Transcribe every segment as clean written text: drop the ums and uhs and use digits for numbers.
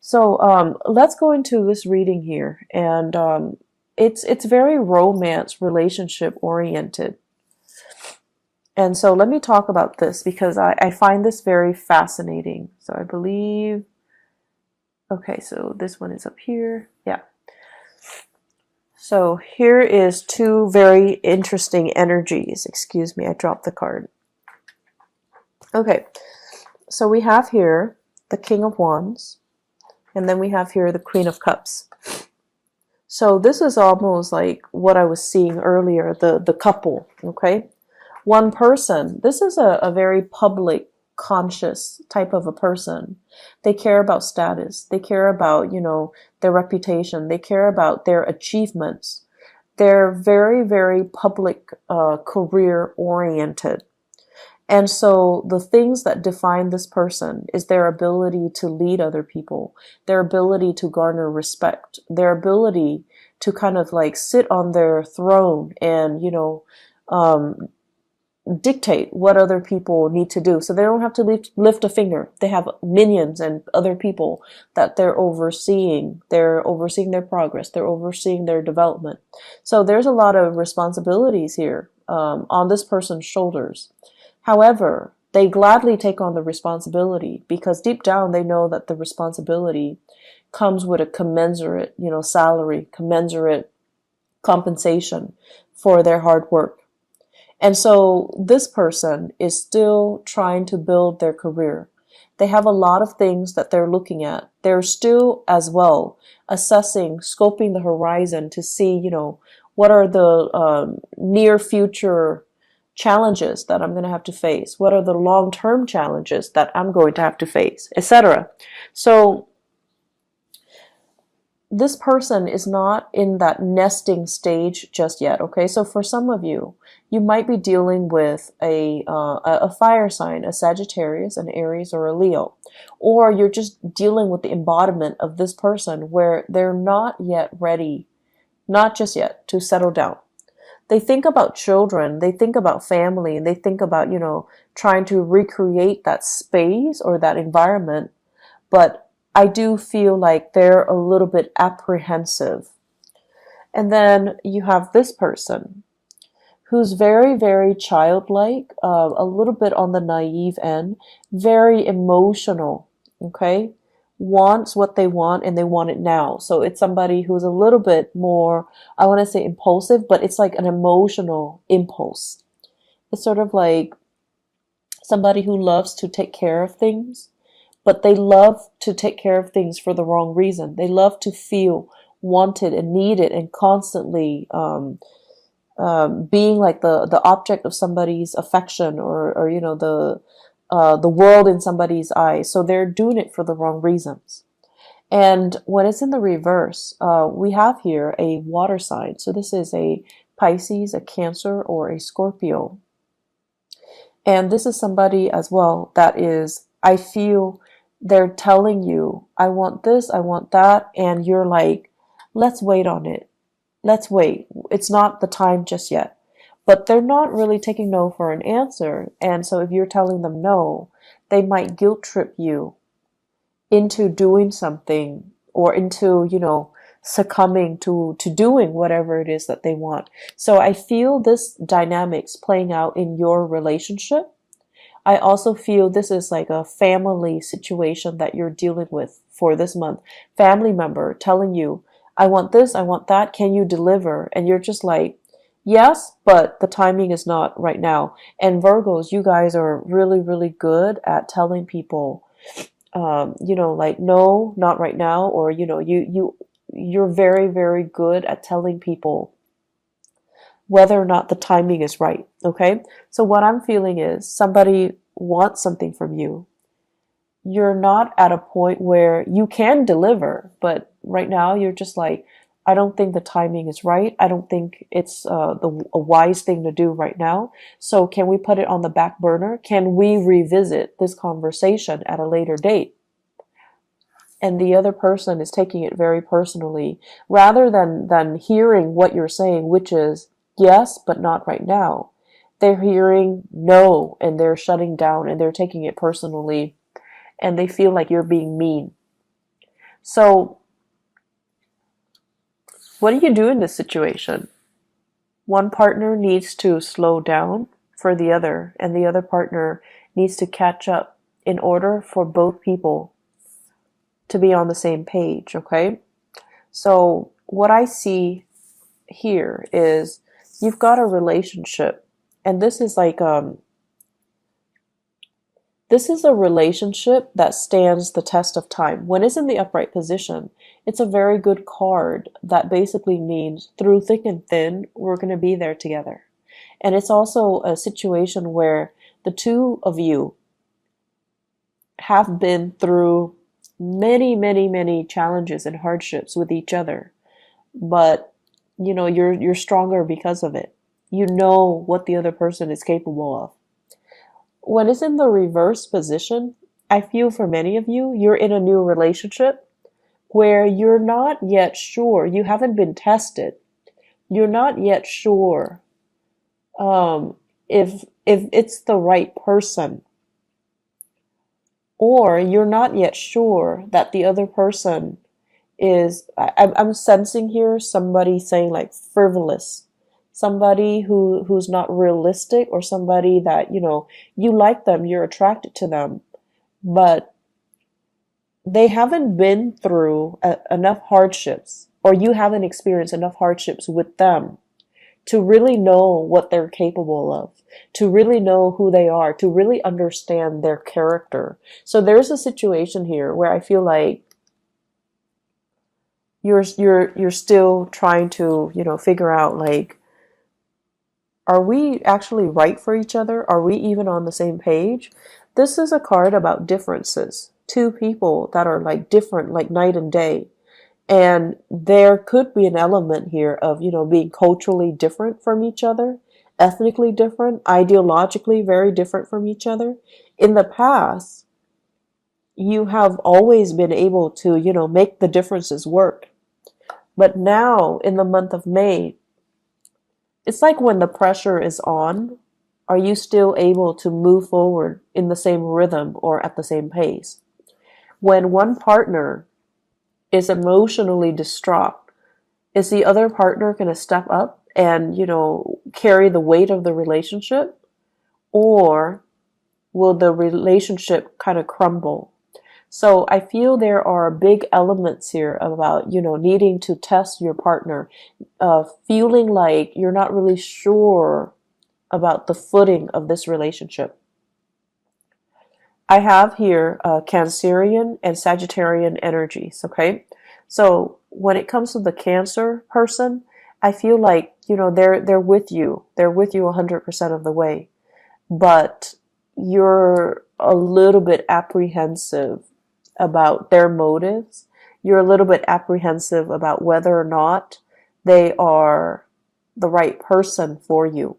So let's go into this reading here, and it's very romance relationship oriented. And so let me talk about this because I find this very fascinating. So I believe, okay, so this one is up here. Yeah. So here is two very interesting energies. Excuse me, I dropped the card. Okay, so we have here the King of Wands, and then we have here the Queen of Cups. So this is almost like what I was seeing earlier, the couple, okay? One person. This is a very public, conscious type of a person. They care about status. They care about, their reputation. They care about their achievements. They're very, very public, career oriented. And so the things that define this person is their ability to lead other people, their ability to garner respect, their ability to kind of like sit on their throne and, um, dictate what other people need to do. So they don't have to lift a finger. They have minions and other people that they're overseeing. They're overseeing their progress. They're overseeing their development. So there's a lot of responsibilities here on this person's shoulders. However, they gladly take on the responsibility because deep down they know that the responsibility comes with a commensurate, salary, commensurate compensation for their hard work. And so this person is still trying to build their career. They have a lot of things that they're looking at. They're still as well assessing, scoping the horizon to see, what are the near future challenges that I'm going to have to face? What are the long-term challenges that I'm going to have to face, etc. So this person is not in that nesting stage just yet. Okay, so for some of you, you might be dealing with a fire sign, a Sagittarius, an Aries, or a Leo, or you're just dealing with the embodiment of this person where they're not yet ready, not just yet, to settle down. They think about children, they think about family, and they think about, trying to recreate that space or that environment. But I do feel like they're a little bit apprehensive. And then you have this person who's very, very childlike, a little bit on the naive end, very emotional, okay? Wants what they want and they want it now. So it's somebody who's a little bit more, I want to say impulsive, but it's like an emotional impulse. It's sort of like somebody who loves to take care of things, but they love to take care of things for the wrong reason. They love to feel wanted and needed and constantly being like the object of somebody's affection or the world in somebody's eyes. So they're doing it for the wrong reasons. And when it's in the reverse, we have here a water sign. So this is a Pisces, a Cancer, or a Scorpio. And this is somebody as well that is, I feel they're telling you, I want this, I want that. And you're like, let's wait on it. Let's wait. It's not the time just yet. But they're not really taking no for an answer. And so if you're telling them no, they might guilt trip you into doing something or into, succumbing to doing whatever it is that they want. So I feel this dynamics playing out in your relationship. I also feel this is like a family situation that you're dealing with for this month. Family member telling you, I want this, I want that, can you deliver? And you're just like, yes, but the timing is not right now. And Virgos, you guys are really, really good at telling people, like, no, not right now. Or, you're very, very good at telling people whether or not the timing is right. Okay. So what I'm feeling is somebody wants something from you. You're not at a point where you can deliver, but right now you're just like, I don't think the timing is right. I don't think it's a wise thing to do right now. So can we put it on the back burner? Can we revisit this conversation at a later date? And the other person is taking it very personally, rather than hearing what you're saying, which is yes, but not right now. They're hearing no, and they're shutting down, and they're taking it personally, and they feel like you're being mean. So what do you do in this situation? One partner needs to slow down for the other, and the other partner needs to catch up in order for both people to be on the same page, okay? So what I see here is you've got a relationship, and this is a relationship that stands the test of time. When it's in the upright position, it's a very good card that basically means through thick and thin, we're going to be there together. And it's also a situation where the two of you have been through many, many, many challenges and hardships with each other. But you're stronger because of it. You know what the other person is capable of. When it's in the reverse position, I feel for many of you, you're in a new relationship where you're not yet sure, you haven't been tested. You're not yet sure if it's the right person, or you're not yet sure that the other person is. I'm sensing here somebody saying like frivolous, somebody who's not realistic, or somebody that you like them, you're attracted to them, but they haven't been through enough hardships, or you haven't experienced enough hardships with them to really know what they're capable of, to really know who they are, to really understand their character. So there's a situation here where I feel like you're still trying to, figure out, like, are we actually right for each other? Are we even on the same page? This is a card about differences. Two people that are like different, like night and day. And there could be an element here of, being culturally different from each other, ethnically different, ideologically very different from each other. In the past, you have always been able to, make the differences work. But now, in the month of May, it's like when the pressure is on, are you still able to move forward in the same rhythm or at the same pace? When one partner is emotionally distraught, is the other partner going to step up and, carry the weight of the relationship? Or will the relationship kind of crumble? So I feel there are big elements here about, needing to test your partner, feeling like you're not really sure about the footing of this relationship. I have here Cancerian and Sagittarian energies, okay? So when it comes to the Cancer person, I feel like, they're with you. They're with you 100% of the way. But you're a little bit apprehensive about their motives. You're a little bit apprehensive about whether or not they are the right person for you.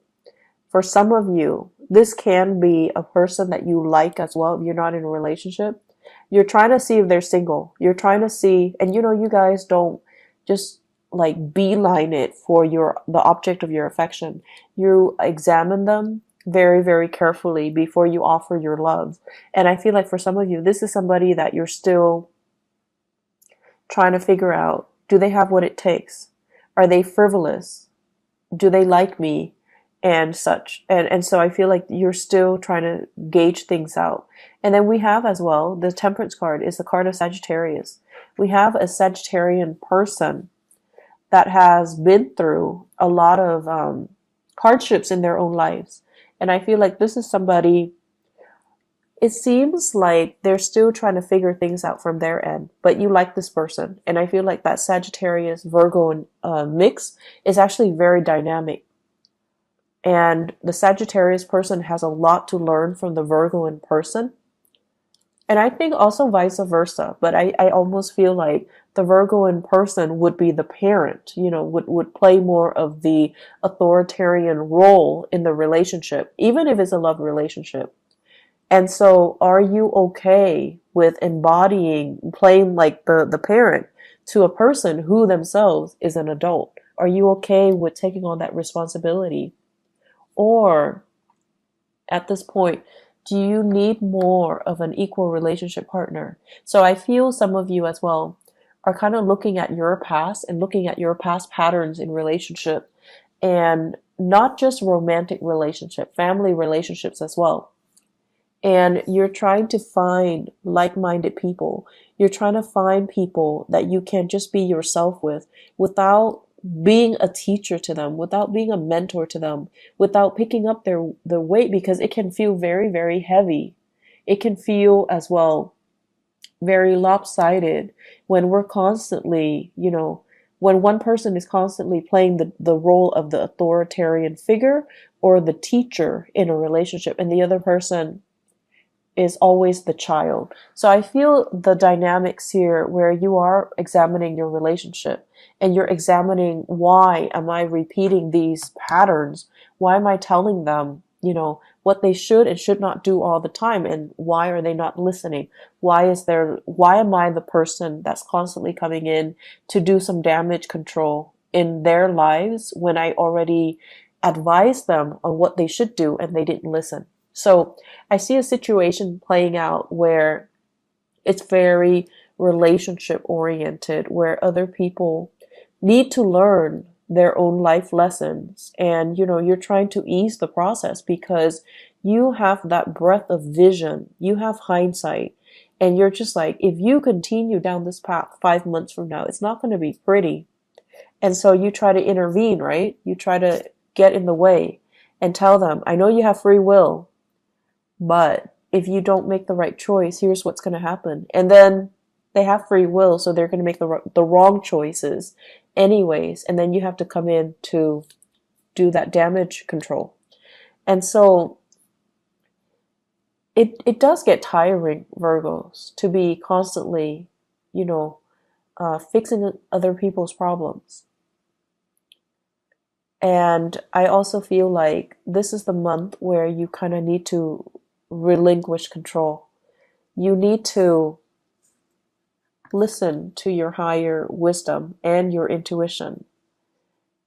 For some of you, this can be a person that you like as well if you're not in a relationship. You're trying to see if they're single. You're trying to see, and you guys don't just like beeline it for the object of your affection. You examine them very, very carefully before you offer your love. And I feel like for some of you, this is somebody that you're still trying to figure out, do they have what it takes? Are they frivolous? Do they like me? And such. And so I feel like you're still trying to gauge things out. And then we have as well, the Temperance card is the card of Sagittarius. We have a Sagittarian person that has been through a lot of hardships in their own lives. And I feel like this is somebody, it seems like they're still trying to figure things out from their end, but you like this person. And I feel like that Sagittarius Virgo mix is actually very dynamic. And the Sagittarius person has a lot to learn from the Virgoan person. And I think also vice versa. But I almost feel like the Virgoan person would be the parent, would play more of the authoritarian role in the relationship, even if it's a love relationship. And so are you okay with playing like the parent to a person who themselves is an adult? Are you okay with taking on that responsibility? Or at this point, do you need more of an equal relationship partner? So I feel some of you as well are kind of looking at your past and looking at your past patterns in relationship, and not just romantic relationship, family relationships as well. And you're trying to find like-minded people. You're trying to find people that you can just be yourself with without being a teacher to them, without being a mentor to them, without picking up their weight, because it can feel very, very heavy. It can feel as well very lopsided when we're constantly, when one person is constantly playing the role of the authoritarian figure or the teacher in a relationship, and the other person is always the child. So I feel the dynamics here where you are examining your relationship and you're examining, why am I repeating these patterns? Why am I telling them, what they should and should not do all the time? And why are they not listening? Why am I the person that's constantly coming in to do some damage control in their lives when I already advised them on what they should do and they didn't listen? So I see a situation playing out where it's very relationship oriented, where other people need to learn their own life lessons. And, you're trying to ease the process because you have that breadth of vision, you have hindsight, and you're just like, if you continue down this path 5 months from now, it's not going to be pretty. And so you try to intervene, right? You try to get in the way and tell them, I know you have free will, but if you don't make the right choice, here's what's going to happen. And then they have free will, so they're going to make the wrong choices anyways. And then you have to come in to do that damage control. And so it does get tiring, Virgos, to be constantly, fixing other people's problems. And I also feel like this is the month where you kind of need to relinquish control. You need to listen to your higher wisdom and your intuition.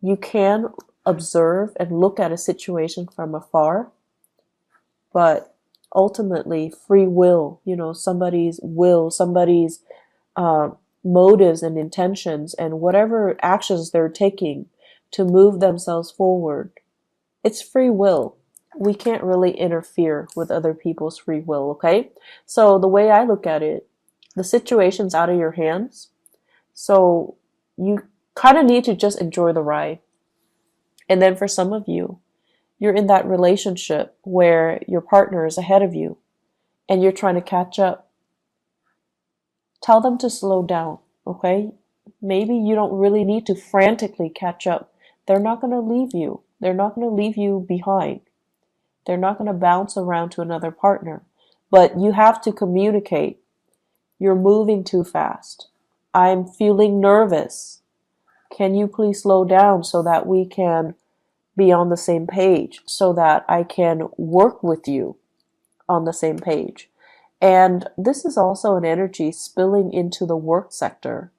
You can observe and look at a situation from afar, but ultimately free will, somebody's motives and intentions and whatever actions they're taking to move themselves forward, it's free will. We can't really interfere with other people's free will, okay? So the way I look at it, the situation's out of your hands. So you kind of need to just enjoy the ride. And then for some of you, you're in that relationship where your partner is ahead of you and you're trying to catch up. Tell them to slow down, okay? Maybe you don't really need to frantically catch up. They're not going to leave you. They're not going to leave you behind. They're not going to bounce around to another partner. But you have to communicate. You're moving too fast. I'm feeling nervous. Can you please slow down so that we can be on the same page, so that I can work with you on the same page? And this is also an energy spilling into the work sector.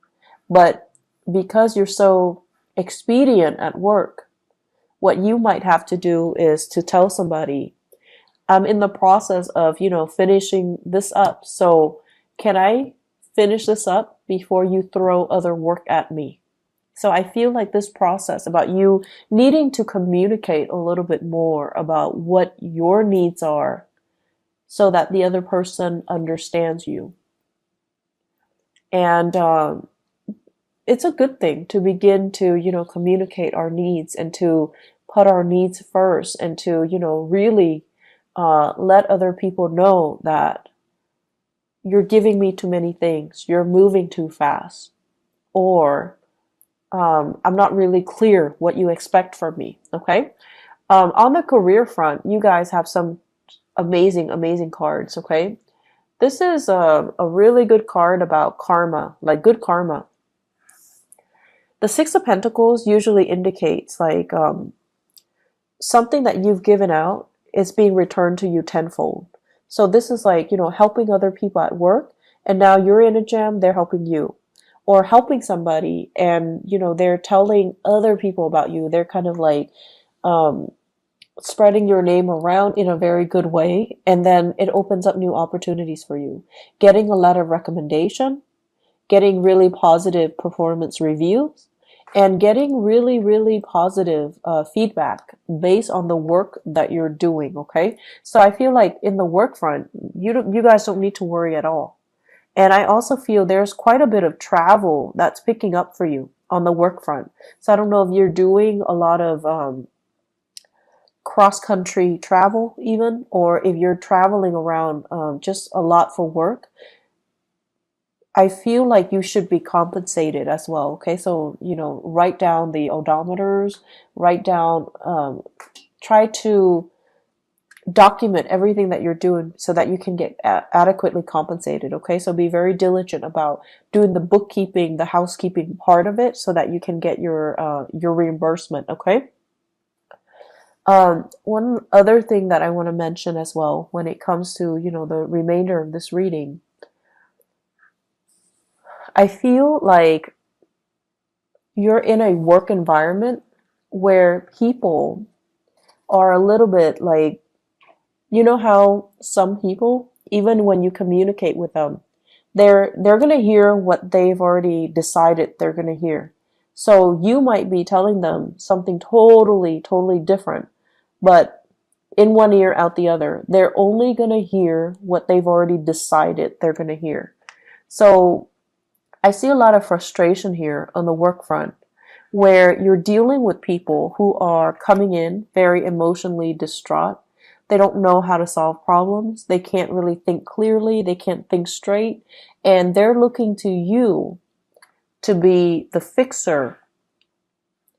But because you're so expedient at work, what you might have to do is to tell somebody, I'm in the process of, finishing this up. So can I finish this up before you throw other work at me? So I feel like this process about you needing to communicate a little bit more about what your needs are so that the other person understands you. And it's a good thing to begin to, communicate our needs and to put our needs first and to, really let other people know that you're giving me too many things, you're moving too fast, or I'm not really clear what you expect from me, okay? On the career front, you guys have some amazing, amazing cards, okay? This is a really good card about karma, like good karma. The Six of Pentacles usually indicates like something that you've given out is being returned to you tenfold. So this is like, helping other people at work, and now you're in a jam, they're helping you. Or helping somebody and, they're telling other people about you. They're kind of like spreading your name around in a very good way. And then it opens up new opportunities for you. Getting a letter of recommendation getting really positive performance reviews, and getting really, really positive feedback based on the work that you're doing. Okay, so I feel like in the work front, you guys don't need to worry at all. And I also feel there's quite a bit of travel that's picking up for you on the work front. So I don't know if you're doing a lot of cross country travel, even, or if you're traveling around just a lot for work. I feel like you should be compensated as well. Okay, so write down the odometers, write down, try to document everything that you're doing so that you can get adequately compensated. Okay, so be very diligent about doing the bookkeeping, the housekeeping part of it, so that you can get your reimbursement. Okay. One other thing that I want to mention as well when it comes to the remainder of this reading, I feel like you're in a work environment where people are a little bit like, how some people, even when you communicate with them, they're going to hear what they've already decided they're going to hear. So you might be telling them something totally, totally different, but in one ear, out the other. They're only going to hear what they've already decided they're going to hear. So I see a lot of frustration here on the work front, where you're dealing with people who are coming in very emotionally distraught. They don't know how to solve problems. They can't really think clearly. They can't think straight. And they're looking to you to be the fixer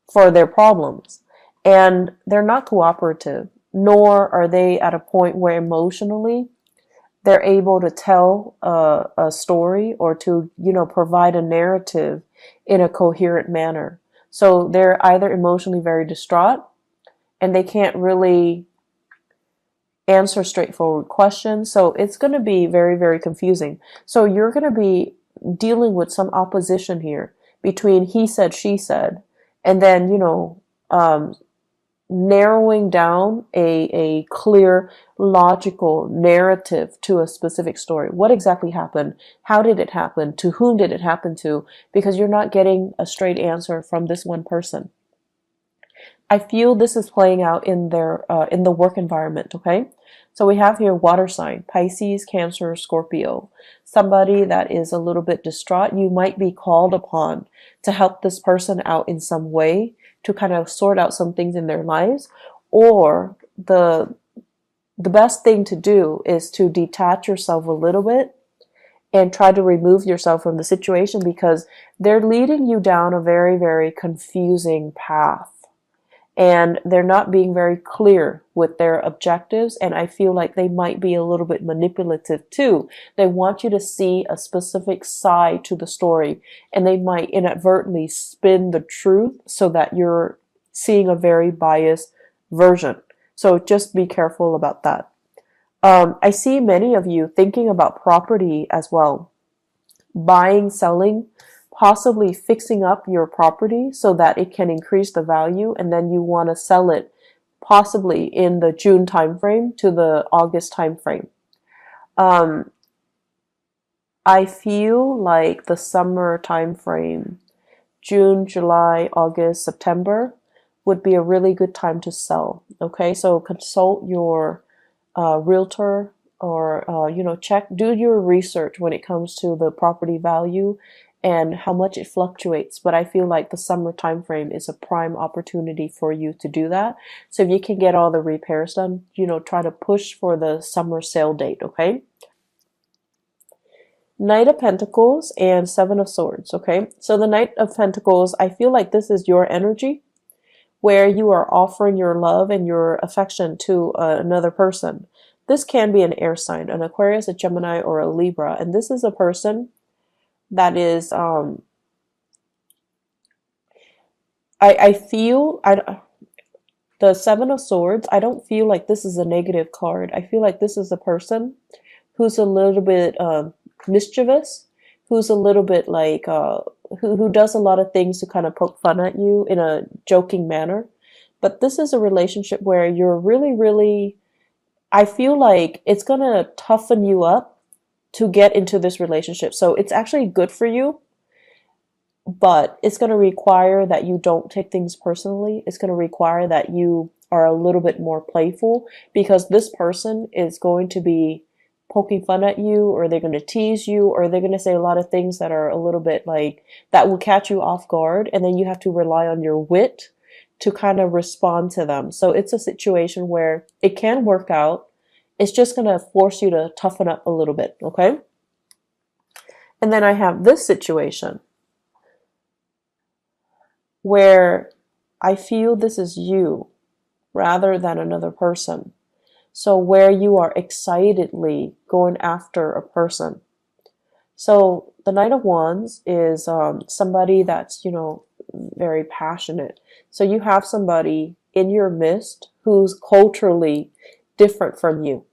for their problems. And they're not cooperative, nor are they at a point where emotionally they're able to tell a story or to, provide a narrative in a coherent manner. So they're either emotionally very distraught and they can't really answer straightforward questions. So it's going to be very, very confusing. So you're going to be dealing with some opposition here between he said, she said, and then, narrowing down a clear, logical narrative to a specific story. What exactly happened? How did it happen? To whom did it happen to? Because you're not getting a straight answer from this one person. I feel this is playing out in the work environment. Okay, so we have here water sign: Pisces, Cancer, Scorpio. Somebody that is a little bit distraught. You might be called upon to help this person out in some way, to kind of sort out some things in their lives, or the best thing to do is to detach yourself a little bit and try to remove yourself from the situation, because they're leading you down a very, very confusing path. And they're not being very clear with their objectives, and I feel like they might be a little bit manipulative too. They want you to see a specific side to the story, and they might inadvertently spin the truth so that you're seeing a very biased version. So just be careful about that. I see many of you thinking about property as well. Buying, selling, possibly fixing up your property so that it can increase the value, and then you want to sell it possibly in the June timeframe to the August timeframe. I feel like the summer timeframe, June, July, August, September, would be a really good time to sell. Okay, so consult your realtor, or do your research when it comes to the property value and how much it fluctuates. But I feel like the summer time frame is a prime opportunity for you to do that. So if you can get all the repairs done, try to push for the summer sale date. Okay. Knight of Pentacles and Seven of Swords. Okay, so the Knight of Pentacles, I feel like this is your energy, where you are offering your love and your affection to another person. This can be an air sign, an Aquarius, a Gemini, or a Libra. And this is a person that is, I feel, the Seven of Swords, I don't feel like this is a negative card. I feel like this is a person who's a little bit mischievous, who's a little bit like, who does a lot of things to kind of poke fun at you in a joking manner. But this is a relationship where you're really, really, I feel like it's going to toughen you up to get into this relationship. So it's actually good for you, but it's going to require that you don't take things personally. It's going to require that you are a little bit more playful, because this person is going to be poking fun at you, or they're going to tease you, or they're going to say a lot of things that are a little bit like that will catch you off guard, and then you have to rely on your wit to kind of respond to them. So it's a situation where it can work out. It's just going to force you to toughen up a little bit, okay? And then I have this situation where I feel this is you rather than another person. So where you are excitedly going after a person. So the Knight of Wands is somebody that's, very passionate. So you have somebody in your midst who's culturally different from you.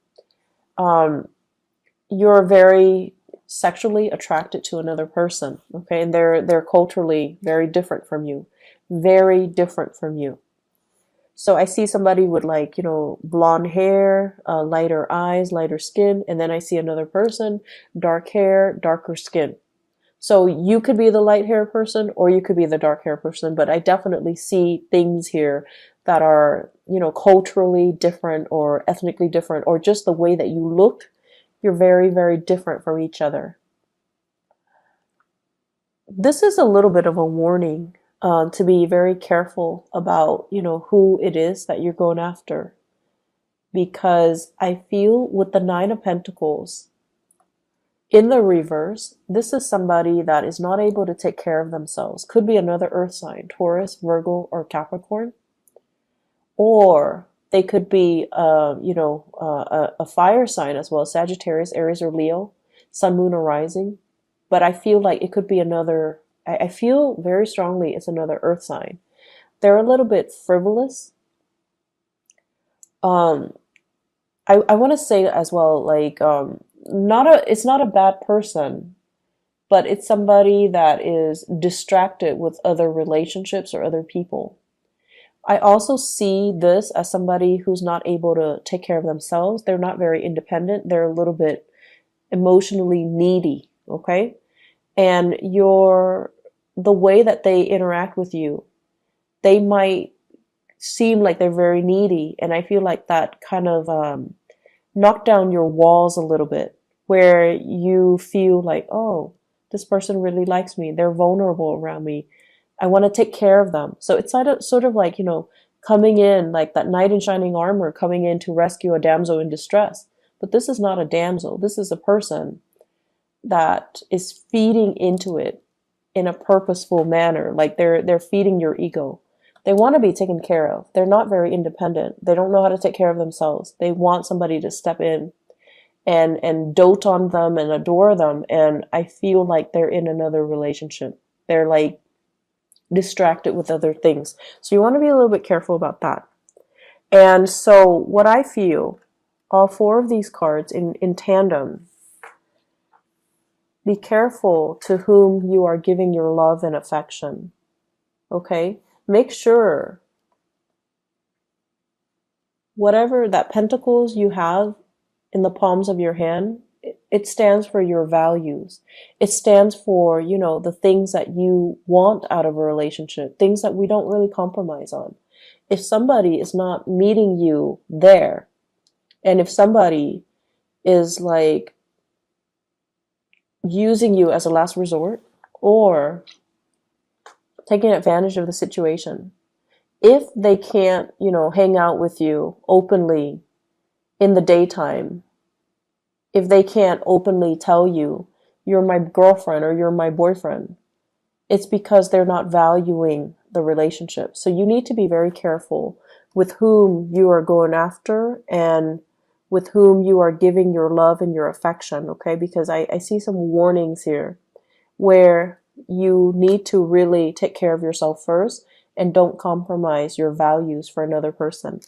You're very sexually attracted to another person, okay? And they're culturally very different from you. Very different from you. So I see somebody with blonde hair, lighter eyes, lighter skin, and then I see another person, dark hair, darker skin. So you could be the light hair person or you could be the dark hair person, but I definitely see things here that are, culturally different or ethnically different, or just the way that you look, you're very, very different from each other. This is a little bit of a warning. To be very careful about, who it is that you're going after. Because I feel with the Nine of Pentacles, in the reverse, this is somebody that is not able to take care of themselves. Could be another earth sign, Taurus, Virgo, or Capricorn. Or they could be, a fire sign as well, Sagittarius, Aries, or Leo, Sun, Moon, or Rising. But I feel like it could be another, I feel very strongly it's another earth sign. They're a little bit frivolous. I want to say as well, it's not a bad person, but it's somebody that is distracted with other relationships or other people. I also see this as somebody who's not able to take care of themselves. They're not very independent. They're a little bit emotionally needy, okay? And the way that they interact with you, they might seem like they're very needy. And I feel like that kind of knocked down your walls a little bit, where you feel like, oh, this person really likes me. They're vulnerable around me. I want to take care of them. So it's sort of like, coming in like that knight in shining armor, coming in to rescue a damsel in distress. But this is not a damsel. This is a person that is feeding into it in a purposeful manner. Like they're feeding your ego. They want to be taken care of. They're not very independent. They don't know how to take care of themselves. They want somebody to step in and dote on them and adore them. And I feel like they're in another relationship. They're like distracted with other things. So you want to be a little bit careful about that. And so what I feel, all four of these cards in tandem, be careful to whom you are giving your love and affection. Okay? Make sure whatever that pentacles you have in the palms of your hand, it stands for your values. It stands for, the things that you want out of a relationship, things that we don't really compromise on. If somebody is not meeting you there, and if somebody is like using you as a last resort or taking advantage of the situation, if they can't, hang out with you openly in the daytime, if they can't openly tell you, you're my girlfriend or you're my boyfriend, it's because they're not valuing the relationship. So you need to be very careful with whom you are going after and with whom you are giving your love and your affection, okay? Because I see some warnings here where you need to really take care of yourself first and don't compromise your values for another person.